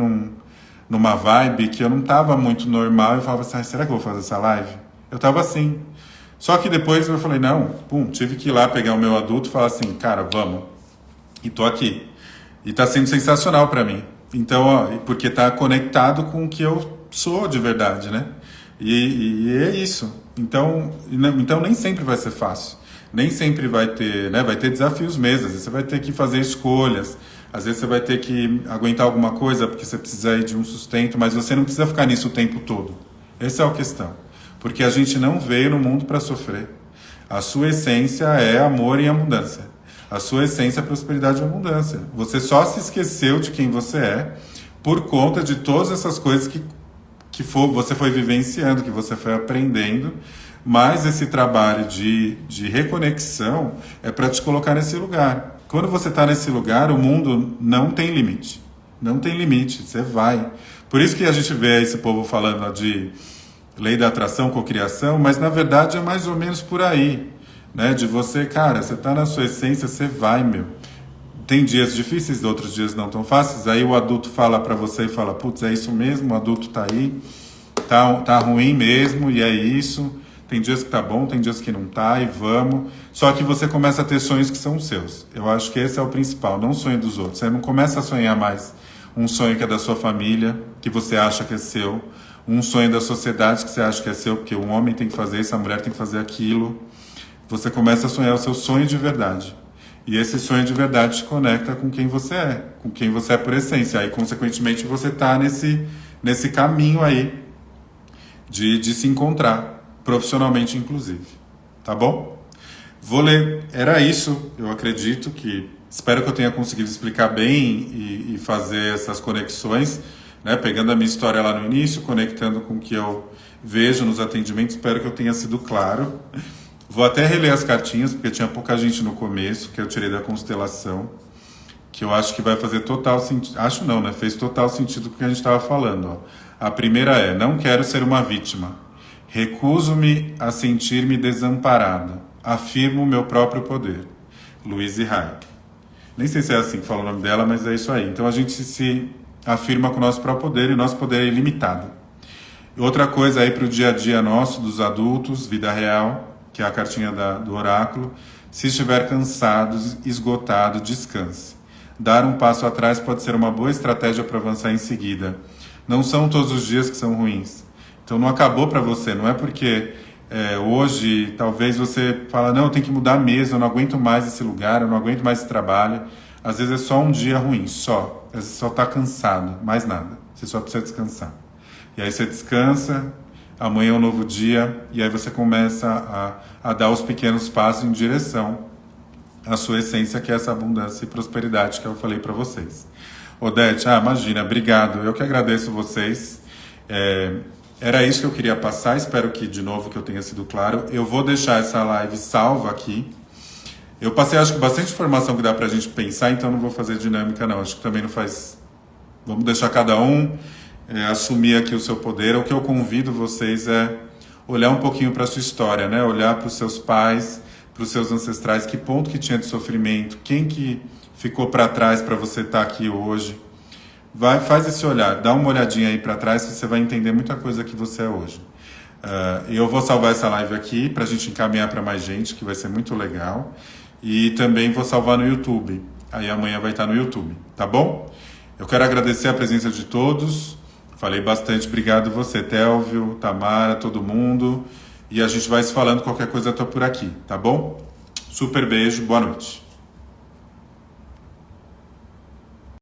S1: numa vibe que eu não estava muito normal. Eu falava assim, será que eu vou fazer essa live? Eu estava assim. Só que depois eu falei, não, tive que ir lá pegar o meu adulto e falar assim, cara, vamos. E tô aqui. E tá sendo sensacional para mim. Então, porque está conectado com o que eu sou de verdade, né? E é isso. Então nem sempre vai ser fácil. Nem sempre vai ter, né? Vai ter desafios mesmo. Às vezes você vai ter que fazer escolhas. Às vezes você vai ter que aguentar alguma coisa porque você precisa ir de um sustento, mas você não precisa ficar nisso o tempo todo. Essa é a questão. Porque a gente não veio no mundo para sofrer. A sua essência é amor e abundância. A sua essência é prosperidade e abundância. Você só se esqueceu de quem você é por conta de todas essas coisas que você foi vivenciando, que você foi aprendendo. Mas esse trabalho de reconexão é para te colocar nesse lugar. Quando você está nesse lugar, o mundo não tem limite. Não tem limite, você vai. Por isso que a gente vê esse povo falando de lei da atração, cocriação, mas na verdade é mais ou menos por aí. Né, de você, cara, você tá na sua essência, você vai, meu. Tem dias difíceis, outros dias não tão fáceis, aí o adulto fala pra você e fala, putz, é isso mesmo, o adulto tá aí, tá ruim mesmo e é isso. Tem dias que tá bom, tem dias que não tá e vamos. Só que você começa a ter sonhos que são seus. Eu acho que esse é o principal, não sonho dos outros. Você não começa a sonhar mais um sonho que é da sua família, que você acha que é seu. Um sonho da sociedade que você acha que é seu, porque um homem tem que fazer isso, a mulher tem que fazer aquilo. Você começa a sonhar o seu sonho de verdade. E esse sonho de verdade te conecta com quem você é, com quem você é por essência. Aí, consequentemente, você está nesse caminho aí de se encontrar, profissionalmente inclusive. Tá bom? Vou ler. Era isso, eu acredito que... Espero que eu tenha conseguido explicar bem e fazer essas conexões, né? Pegando a minha história lá no início, conectando com o que eu vejo nos atendimentos. Espero que eu tenha sido claro. Vou até reler as cartinhas, porque tinha pouca gente no começo, que eu tirei da constelação, que eu acho que vai fazer total sentido. Acho não, né? Fez total sentido com o que a gente estava falando. Ó. A primeira é: não quero ser uma vítima. Recuso-me a sentir-me desamparada. Afirmo o meu próprio poder. Louise Hay. Nem sei se é assim que fala o nome dela, mas é isso aí. Então a gente se afirma com o nosso próprio poder, e o nosso poder é ilimitado. Outra coisa aí para o dia a dia nosso, dos adultos, vida real, que é a cartinha do oráculo: se estiver cansado, esgotado, descanse. Dar um passo atrás pode ser uma boa estratégia para avançar em seguida. Não são todos os dias que são ruins. Então não acabou para você, não é porque hoje talvez você fala, não, eu tenho que mudar mesmo, eu não aguento mais esse lugar, eu não aguento mais esse trabalho. Às vezes é só um dia ruim, só. Às vezes só está cansado, mais nada. Você só precisa descansar. E aí você descansa, amanhã é um novo dia, e aí você começa a dar os pequenos passos em direção à sua essência, que é essa abundância e prosperidade que eu falei para vocês. Odete, imagina, obrigado. Eu que agradeço vocês. Era isso que eu queria passar, espero que, de novo, que eu tenha sido claro. Eu vou deixar essa live salva aqui. Eu passei, acho que, bastante informação que dá pra gente pensar, então não vou fazer dinâmica, não. Acho que também não faz... Vamos deixar cada um assumir aqui o seu poder. O que eu convido vocês é olhar um pouquinho para a sua história, né? Olhar para os seus pais, para os seus ancestrais, que ponto que tinha de sofrimento, quem que ficou para trás para você estar aqui hoje. Faz esse olhar, dá uma olhadinha aí para trás, você vai entender muita coisa que você é hoje. Eu vou salvar essa live aqui para a gente encaminhar para mais gente, que vai ser muito legal. E também vou salvar no YouTube. Aí amanhã vai estar no YouTube, tá bom? Eu quero agradecer a presença de todos. Falei bastante, obrigado você, Télvio, Tamara, todo mundo. E a gente vai se falando, qualquer coisa eu tô por aqui, tá bom? Super beijo, boa noite.